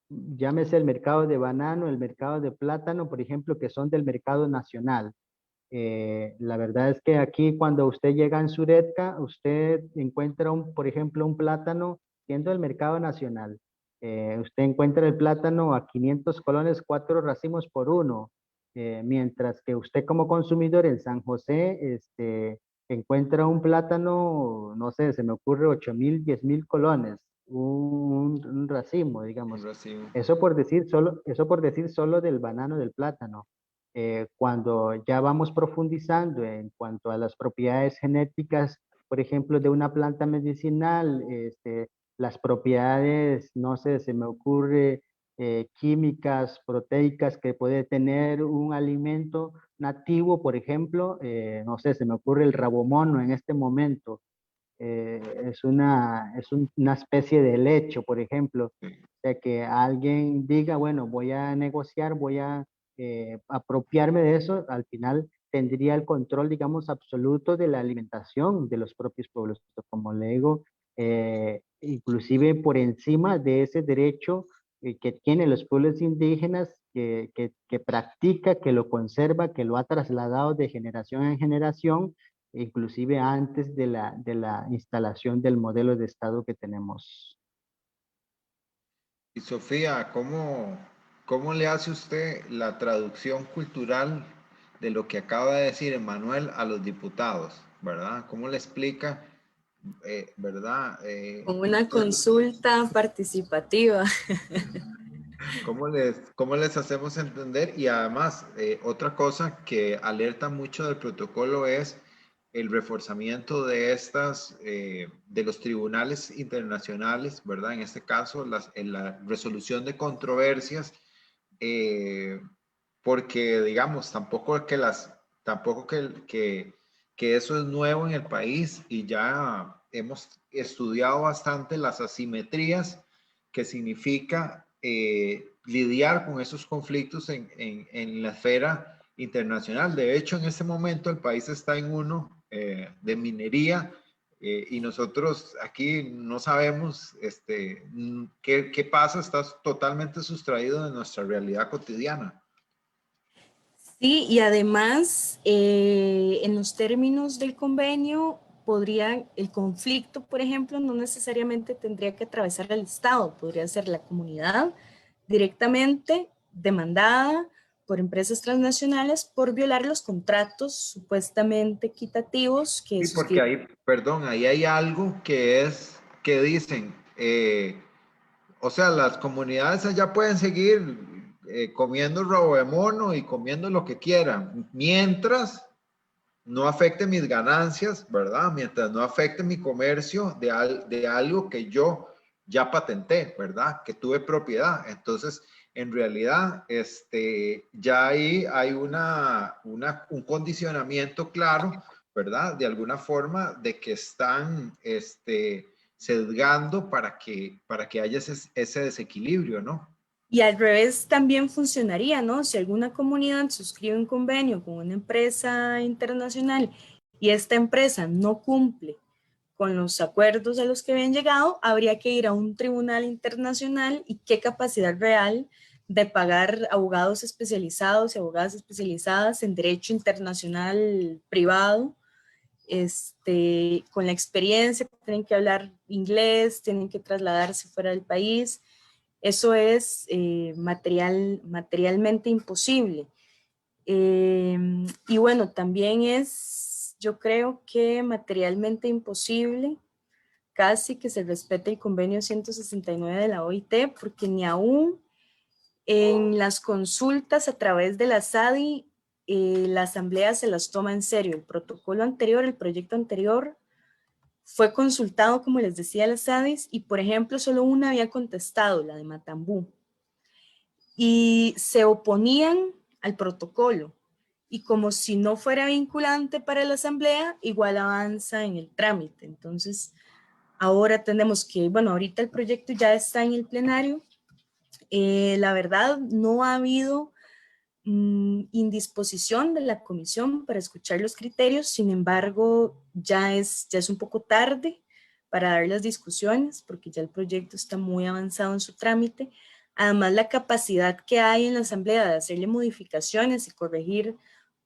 llámese el mercado de banano, el mercado de plátano, por ejemplo, que son del mercado nacional. La verdad es que aquí cuando usted llega en Suretka, usted encuentra, por ejemplo, un plátano siendo el mercado nacional. Usted encuentra el plátano a 500 colones, 4 racimos por uno, mientras que usted como consumidor en San José encuentra un plátano, no sé, se me ocurre 8.000, 10.000 colones, un racimo, digamos. Un recibo. Eso por decir solo del banano del plátano. Cuando ya vamos profundizando en cuanto a las propiedades genéticas, por ejemplo, de una planta medicinal, las propiedades, no sé, se me ocurre químicas, proteicas que puede tener un alimento nativo, por ejemplo, no sé, se me ocurre el rabomono en este momento. Una especie de lecho, por ejemplo. O sea, que alguien diga, bueno, voy a negociar, voy a apropiarme de eso, al final tendría el control, digamos, absoluto de la alimentación de los propios pueblos. Como le digo, inclusive por encima de ese derecho que tienen los pueblos indígenas, que practica, que lo conserva, que lo ha trasladado de generación en generación, inclusive antes de la instalación del modelo de Estado que tenemos. Y Sofía, ¿cómo le hace usted la traducción cultural de lo que acaba de decir Emanuel a los diputados, verdad? ¿Cómo le explica, verdad? Con una consulta participativa. ¿Cómo les hacemos entender? Y además, otra cosa que alerta mucho del protocolo es el reforzamiento de de los tribunales internacionales, ¿verdad? En este caso, en la resolución de controversias, porque, digamos, tampoco que eso es nuevo en el país y ya hemos estudiado bastante las asimetrías que significa lidiar con esos conflictos en la esfera internacional. De hecho, en este momento el país está en uno de minería y nosotros aquí no sabemos qué pasa, está totalmente sustraído de nuestra realidad cotidiana. Sí, y además, en los términos del convenio, el conflicto, por ejemplo, no necesariamente tendría que atravesar el Estado, podría ser la comunidad directamente demandada por empresas transnacionales por violar los contratos supuestamente equitativos que Sí, porque ahí hay algo que dicen, o sea, las comunidades allá pueden seguir comiendo robo de mono y comiendo lo que quieran, mientras no afecte mis ganancias, ¿verdad? Mientras no afecte mi comercio de algo que yo ya patenté, ¿verdad? Que tuve propiedad. Entonces, en realidad, ya ahí hay un condicionamiento claro, ¿verdad? De alguna forma de que están sesgando para que haya ese desequilibrio, ¿no? Y al revés también funcionaría, ¿no? Si alguna comunidad suscribe un convenio con una empresa internacional y esta empresa no cumple con los acuerdos a los que habían llegado, habría que ir a un tribunal internacional y qué capacidad real de pagar abogados especializados y abogadas especializadas en derecho internacional privado, con la experiencia, tienen que hablar inglés, tienen que trasladarse fuera del país. Eso es materialmente imposible. Y bueno, también yo creo que materialmente imposible casi que se respete el convenio 169 de la OIT, porque ni aún en las consultas a través de la SADI la asamblea se las toma en serio. El protocolo anterior, el proyecto anterior, fue consultado, como les decía, las SADIs, y por ejemplo solo una había contestado, la de Matambú, y se oponían al protocolo, y como si no fuera vinculante para la asamblea, igual avanza en el trámite. Entonces ahora tenemos que, bueno, ahorita el proyecto ya está en el plenario. La verdad, no ha habido indisposición de la comisión para escuchar los criterios. Sin embargo, ya es un poco tarde para dar las discusiones, porque ya el proyecto está muy avanzado en su trámite. Además, la capacidad que hay en la asamblea de hacerle modificaciones y corregir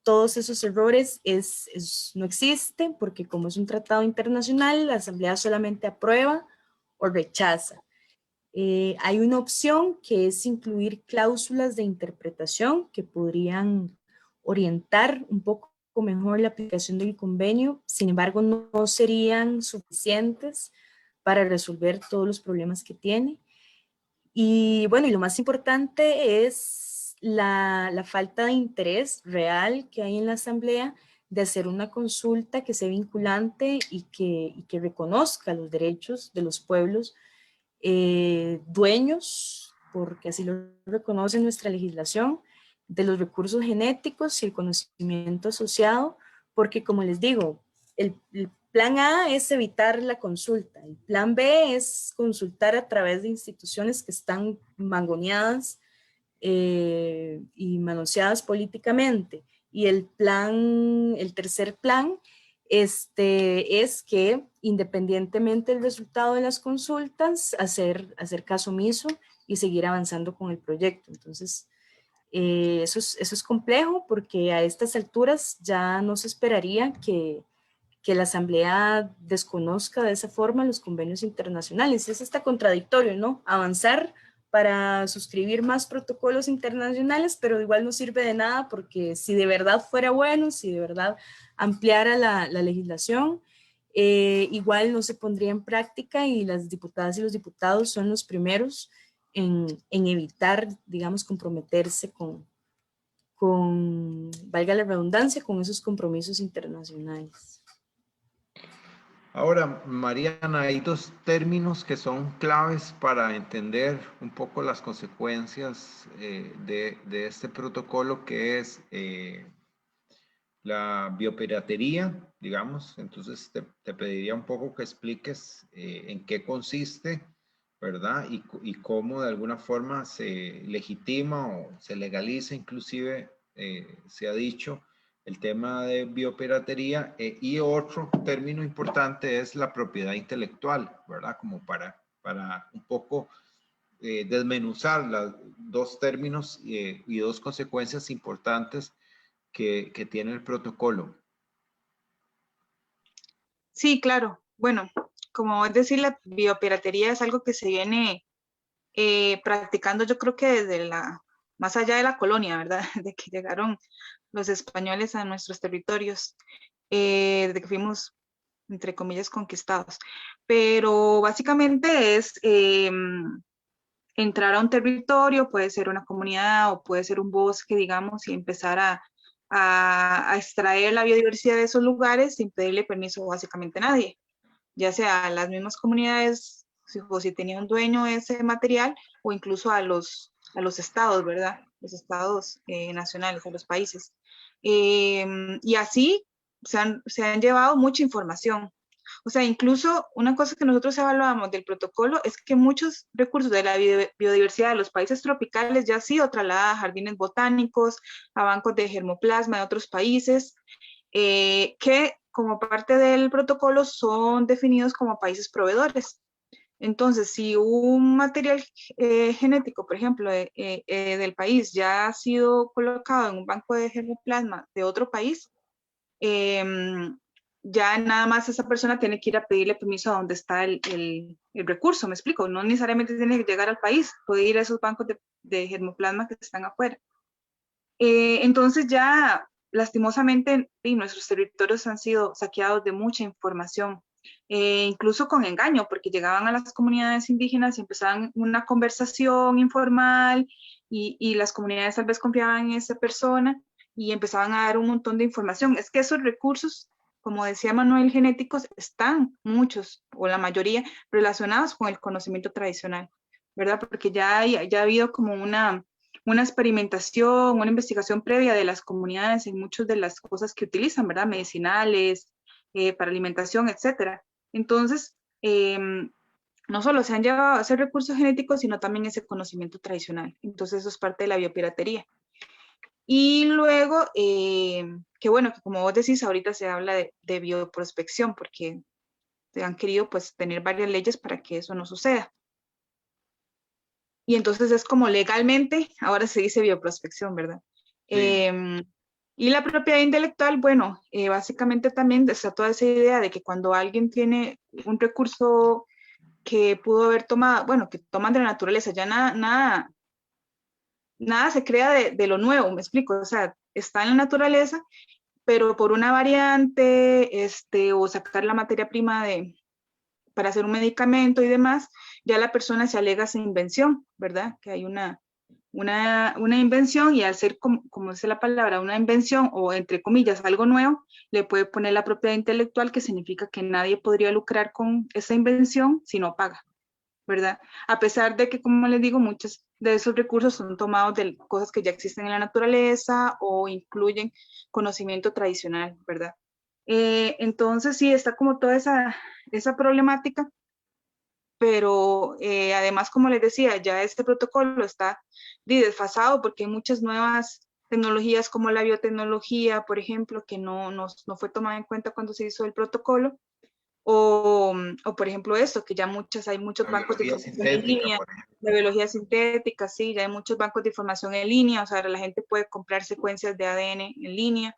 todos esos errores no existe, porque como es un tratado internacional, la asamblea solamente aprueba o rechaza. Hay una opción que es incluir cláusulas de interpretación que podrían orientar un poco mejor la aplicación del convenio. Sin embargo, no serían suficientes para resolver todos los problemas que tiene. Y bueno, y lo más importante es la falta de interés real que hay en la asamblea de hacer una consulta que sea vinculante y que reconozca los derechos de los pueblos dueños, porque así lo reconoce nuestra legislación, de los recursos genéticos y el conocimiento asociado, porque como les digo, el plan A es evitar la consulta, el plan B es consultar a través de instituciones que están mangoneadas y manoseadas políticamente, y el tercer plan es que independientemente del resultado de las consultas, hacer caso omiso y seguir avanzando con el proyecto. Entonces, eso es complejo, porque a estas alturas ya no se esperaría que la asamblea desconozca de esa forma los convenios internacionales. Es hasta contradictorio, ¿no? Avanzar para suscribir más protocolos internacionales, pero igual no sirve de nada, porque si de verdad fuera bueno, si de verdad ampliara la legislación, igual no se pondría en práctica, y las diputadas y los diputados son los primeros en evitar, digamos, comprometerse valga la redundancia, con esos compromisos internacionales. Ahora, Mariana, hay dos términos que son claves para entender un poco las consecuencias de este protocolo, que es la biopiratería, digamos. Entonces, te pediría un poco que expliques en qué consiste, ¿verdad? Y cómo de alguna forma se legitima o se legaliza, inclusive, se ha dicho, el tema de biopiratería, y otro término importante es la propiedad intelectual, ¿verdad? Como para un poco desmenuzar los dos términos y dos consecuencias importantes que tiene el protocolo. Sí, claro. Bueno, como es decir, la biopiratería es algo que se viene practicando, yo creo que desde más allá de la colonia, ¿verdad? De que llegaron los españoles a nuestros territorios, desde que fuimos, entre comillas, conquistados. Pero básicamente es entrar a un territorio, puede ser una comunidad o puede ser un bosque, digamos, y empezar a extraer la biodiversidad de esos lugares sin pedirle permiso básicamente a nadie, ya sea a las mismas comunidades, o si tenía un dueño ese material, o incluso a los estados, ¿verdad? Los estados nacionales, a los países. Y así se han llevado mucha información. O sea, incluso una cosa que nosotros evaluamos del protocolo es que muchos recursos de la biodiversidad de los países tropicales ya han sido trasladados a jardines botánicos, a bancos de germoplasma de otros países, que como parte del protocolo son definidos como países proveedores. Entonces, si un material genético, por ejemplo, del país ya ha sido colocado en un banco de germoplasma de otro país, ya nada más esa persona tiene que ir a pedirle permiso a donde está el recurso, ¿me explico? No necesariamente tiene que llegar al país, puede ir a esos bancos de germoplasma que están afuera. Entonces ya, lastimosamente, nuestros territorios han sido saqueados de mucha información, incluso con engaño, porque llegaban a las comunidades indígenas y empezaban una conversación informal, y las comunidades tal vez confiaban en esa persona, y empezaban a dar un montón de información. Es que esos recursos, como decía Manuel, genéticos, están muchos o la mayoría relacionados con el conocimiento tradicional, ¿verdad? Porque ya ha habido como una experimentación, una investigación previa de las comunidades en muchas de las cosas que utilizan, ¿verdad? Medicinales, para alimentación, etcétera. Entonces, no solo se han llevado a hacer recursos genéticos, sino también ese conocimiento tradicional. Entonces, eso es parte de la biopiratería. Y luego, que bueno, que como vos decís, ahorita se habla de bioprospección, porque se han querido pues tener varias leyes para que eso no suceda. Y entonces es como legalmente, ahora se dice bioprospección, ¿verdad? Sí. Y la propiedad intelectual, bueno, básicamente también está toda esa idea de que cuando alguien tiene un recurso que pudo haber tomado, bueno, que toman de la naturaleza, ya nada se crea de lo nuevo, me explico, o sea, está en la naturaleza, pero por una variante, o sacar la materia prima para hacer un medicamento y demás, ya la persona se alega esa invención, ¿verdad? Que hay una invención, y al ser, como dice la palabra, una invención o entre comillas algo nuevo, le puede poner la propiedad intelectual, que significa que nadie podría lucrar con esa invención si no paga, ¿verdad? A pesar de que, como les digo, muchos de esos recursos son tomados de cosas que ya existen en la naturaleza o incluyen conocimiento tradicional, ¿verdad? Entonces sí, está como toda esa problemática, pero además, como les decía, ya este protocolo está desfasado porque hay muchas nuevas tecnologías como la biotecnología, por ejemplo, que no fue tomada en cuenta cuando se hizo el protocolo, o por ejemplo esto, que ya hay muchos bancos de información en línea, de biología sintética, sí, ya hay muchos bancos de información en línea, o sea, la gente puede comprar secuencias de ADN en línea,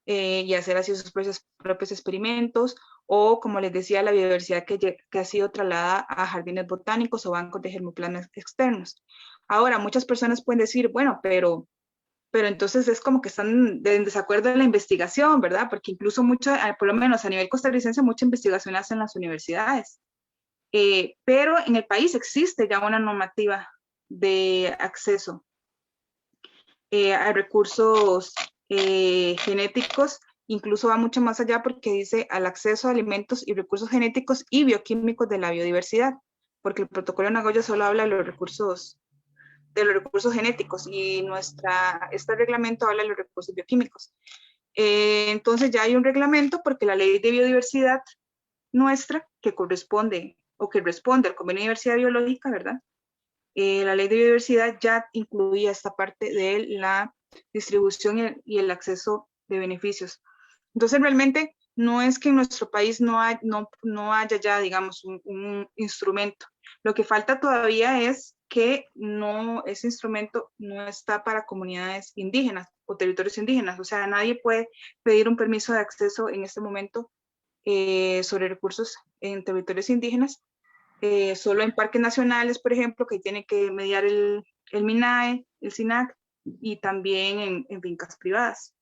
y hacer así sus propios experimentos, o como les decía, la biodiversidad que ha sido trasladada a jardines botánicos o bancos de germoplasmas externos. Ahora, muchas personas pueden decir, bueno, pero entonces es como que están en desacuerdo en la investigación, ¿verdad? Porque incluso por lo menos a nivel costarricense, mucha investigación la hacen las universidades. Pero en el país existe ya una normativa de acceso a recursos genéticos, incluso va mucho más allá porque dice al acceso a alimentos y recursos genéticos y bioquímicos de la biodiversidad, porque el protocolo de Nagoya solo habla de los recursos genéticos, y este reglamento habla de los recursos bioquímicos. Entonces ya hay un reglamento, porque la ley de biodiversidad nuestra, que responde al Convenio de Diversidad Biológica, ¿verdad? La ley de biodiversidad ya incluía esta parte de la distribución y el acceso de beneficios. Entonces realmente no es que en nuestro país no haya ya, digamos, un instrumento. Lo que falta todavía es que ese instrumento no está para comunidades indígenas o territorios indígenas. O sea, nadie puede pedir un permiso de acceso en este momento sobre recursos en territorios indígenas, solo en parques nacionales, por ejemplo, que tiene que mediar el MINAE, el SINAC, y también en fincas privadas.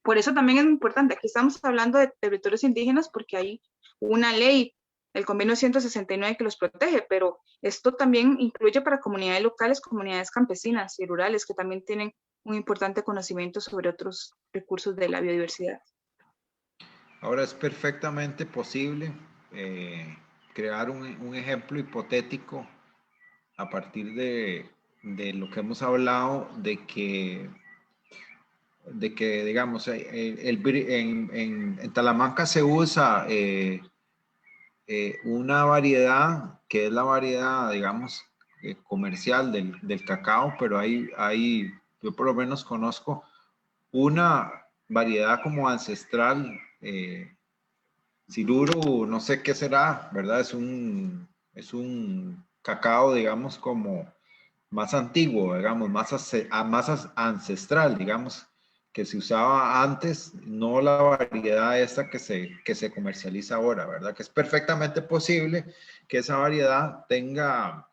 Por eso también es muy importante, aquí estamos hablando de territorios indígenas porque hay una ley, el convenio 169, que los protege, pero esto también incluye para comunidades locales, comunidades campesinas y rurales, que también tienen un importante conocimiento sobre otros recursos de la biodiversidad. Ahora es perfectamente posible crear un ejemplo hipotético a partir de lo que hemos hablado, de que digamos, en Talamanca se usa una variedad que es la variedad, digamos, comercial del cacao, pero yo por lo menos conozco una variedad como ancestral, Ciruru, no sé qué será, ¿verdad? Es un cacao, digamos, como más antiguo, digamos, más ancestral, digamos, que se usaba antes, no la variedad esta que se comercializa ahora, ¿verdad? Que es perfectamente posible que esa variedad tenga,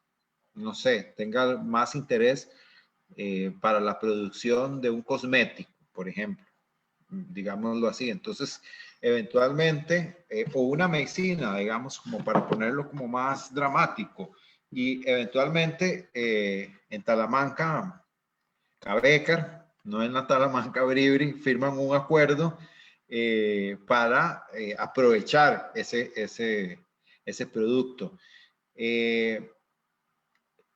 no sé, tenga más interés para la producción de un cosmético, por ejemplo, digámoslo así. Entonces, eventualmente, o una medicina, digamos, como para ponerlo como más dramático, y eventualmente en Talamanca, Cabecar, no en la Talamanca Bribri, firman un acuerdo para aprovechar ese producto.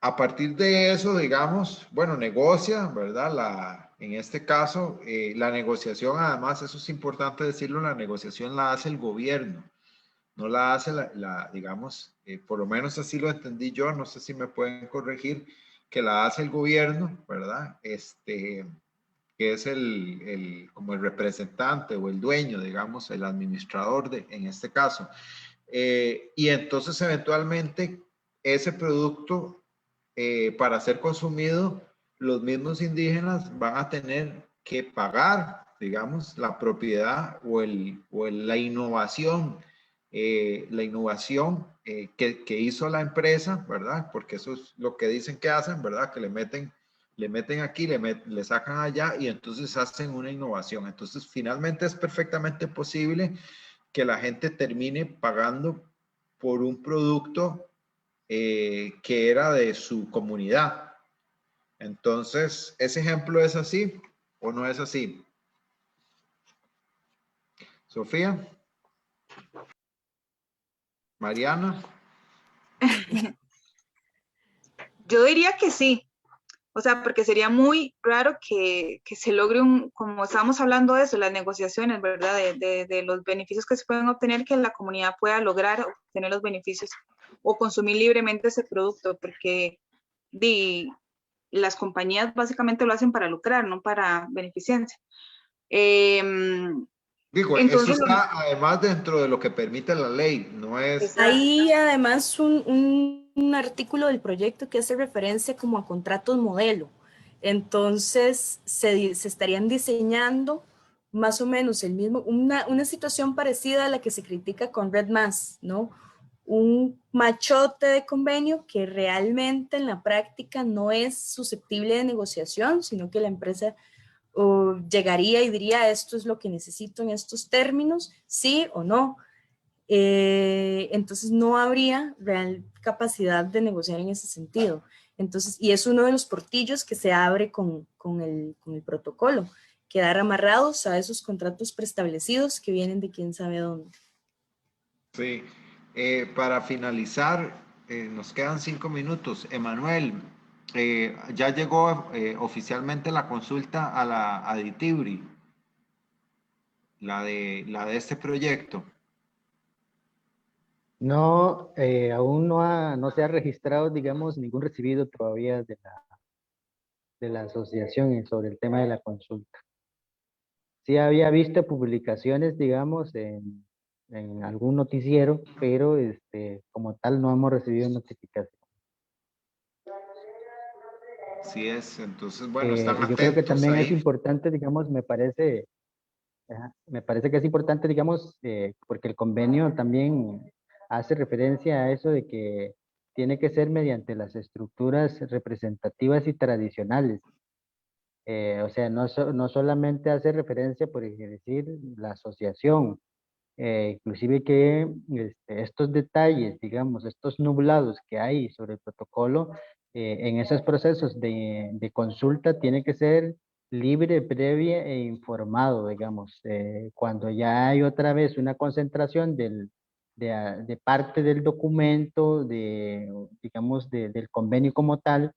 A partir de eso, digamos, bueno, negocia, ¿verdad? En este caso, la negociación, además, eso es importante decirlo, la negociación la hace el gobierno, no la hace digamos, por lo menos así lo entendí yo, no sé si me pueden corregir, que la hace el gobierno, ¿verdad? Que es como el representante o el dueño, digamos, el administrador en este caso. Y entonces, eventualmente, ese producto para ser consumido, los mismos indígenas van a tener que pagar, digamos, la propiedad o la innovación que hizo la empresa, ¿verdad? Porque eso es lo que dicen que hacen, ¿verdad? Que le meten aquí, le sacan allá y entonces hacen una innovación. Entonces, finalmente es perfectamente posible que la gente termine pagando por un producto que era de su comunidad. Entonces, ¿ese ejemplo es así o no es así? Sofía. Mariana. Yo diría que sí. O sea, porque sería muy raro que se logre como estábamos hablando de eso, las negociaciones, ¿verdad? De los beneficios que se pueden obtener, que la comunidad pueda lograr obtener los beneficios o consumir libremente ese producto, porque las compañías básicamente lo hacen para lucrar, no para beneficencia. Digo, Entonces, eso está además dentro de lo que permite la ley, no es... Hay además un artículo del proyecto que hace referencia como a contratos modelo. Entonces, se estarían diseñando más o menos una situación parecida a la que se critica con Red Mass, ¿no? Un machote de convenio que realmente en la práctica no es susceptible de negociación, sino que la empresa llegaría y diría, esto es lo que necesito en estos términos, sí o no. Entonces no habría real capacidad de negociar en ese sentido. Entonces, y es uno de los portillos que se abre con el protocolo, quedar amarrados a esos contratos preestablecidos que vienen de quién sabe dónde. Sí. Para finalizar, nos quedan 5 minutos. Emanuel, ya llegó oficialmente la consulta a la Aditibri, la de este proyecto. No, aún no se ha registrado, digamos, ningún recibido todavía de la asociación sobre el tema de la consulta. Sí había visto publicaciones, digamos, en algún noticiero, pero como tal no hemos recibido notificación. Sí es, entonces, bueno, están Yo creo que atentos también es ahí. importante, digamos, me parece que es importante, digamos, porque el convenio también hace referencia a eso de que tiene que ser mediante las estructuras representativas y tradicionales. O sea, no solamente hace referencia, por decir, la asociación, inclusive que estos detalles, digamos, estos nublados que hay sobre el protocolo, en esos procesos de consulta tiene que ser libre, previa e informado, digamos. Cuando ya hay otra vez una concentración de parte del documento, digamos, del convenio como tal,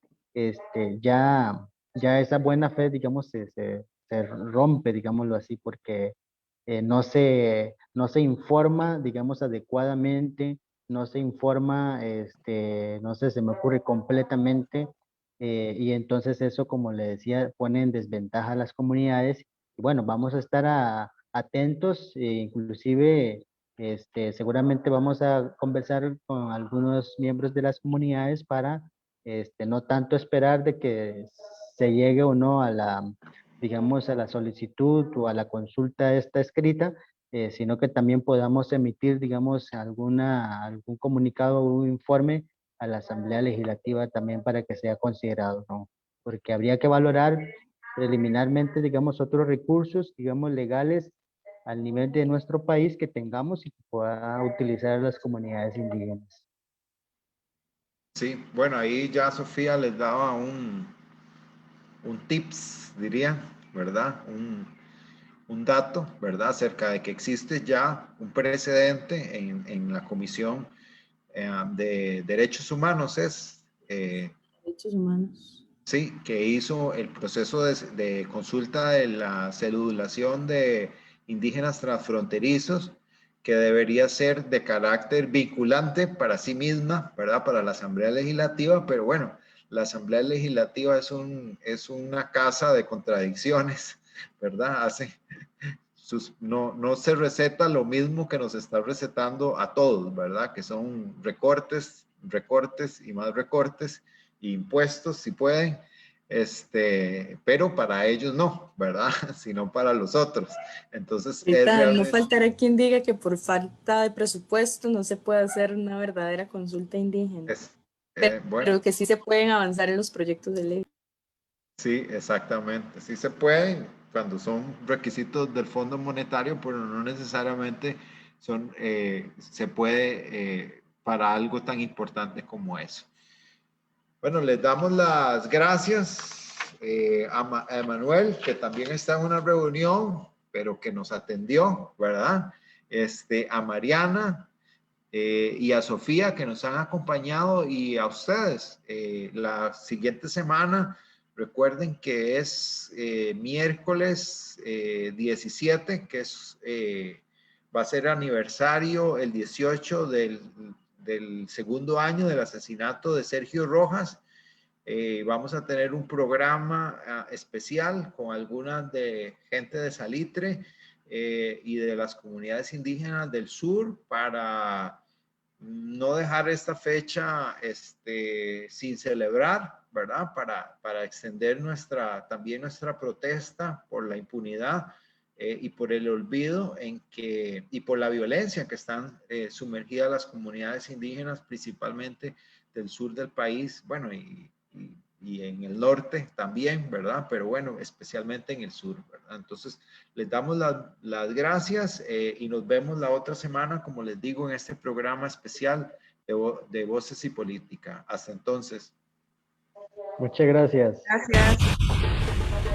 ya esa buena fe, digamos, se rompe, digámoslo así, porque no se informa, digamos, adecuadamente, no se informa, no sé, se me ocurre completamente, y entonces eso, como le decía, pone en desventaja a las comunidades. Y bueno, vamos a estar atentos, inclusive, seguramente vamos a conversar con algunos miembros de las comunidades para, no tanto esperar de que se llegue o no a digamos, a la solicitud o a la consulta esta escrita, sino que también podamos emitir, digamos, algún comunicado o un informe a la Asamblea Legislativa también para que sea considerado, ¿no? Porque habría que valorar preliminarmente, digamos, otros recursos, digamos, legales al nivel de nuestro país que tengamos y que pueda utilizar las comunidades indígenas. Sí, bueno, ahí ya Sofía les daba un tips, diría, ¿verdad? Un dato, ¿verdad? Acerca de que existe ya un precedente en la Comisión de Derechos Humanos, Derechos humanos. sí, que hizo el proceso de consulta de la cedulación de indígenas transfronterizos, que debería ser de carácter vinculante para sí misma, ¿verdad? Para la Asamblea Legislativa, pero bueno, la Asamblea Legislativa es una casa de contradicciones, ¿verdad? No se receta lo mismo que nos está recetando a todos, ¿verdad? Que son recortes y más recortes, e impuestos si pueden, pero para ellos no, ¿verdad? Sino para los otros. Entonces, No faltará quien diga que por falta de presupuesto no se puede hacer una verdadera consulta indígena. Pero que sí se pueden avanzar en los proyectos de ley. Sí, exactamente. Sí se pueden cuando son requisitos del Fondo Monetario, pero no necesariamente se puede para algo tan importante como eso. Bueno, les damos las gracias a Emanuel, que también está en una reunión, pero que nos atendió, ¿verdad? A Mariana y a Sofía, que nos han acompañado, y a ustedes. La siguiente semana, recuerden que es miércoles 17, que va a ser aniversario el 18 del segundo año del asesinato de Sergio Rojas. Vamos a tener un programa especial con algunas de gente de Salitre y de las comunidades indígenas del sur, para no dejar esta fecha sin celebrar, ¿verdad? Para extender también nuestra protesta por la impunidad y por el olvido y por la violencia que están sumergidas las comunidades indígenas, principalmente del sur del país, bueno, y en el norte también, ¿verdad? Pero bueno, especialmente en el sur, ¿verdad? Entonces, les damos las gracias y nos vemos la otra semana, como les digo, en este programa especial de Voces y Política. Hasta entonces. Muchas gracias. Gracias.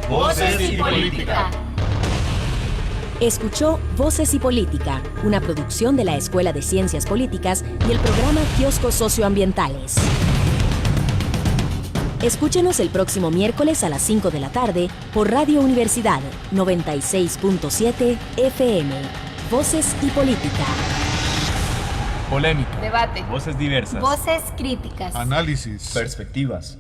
Voces y Política. Escuchó Voces y Política, una producción de la Escuela de Ciencias Políticas y el programa Kioscos Socioambientales. Escúchenos el próximo miércoles a las 5 de la tarde por Radio Universidad 96.7 FM. Voces y Política. Polémica. Debate. Voces diversas. Voces críticas. Análisis. Perspectivas.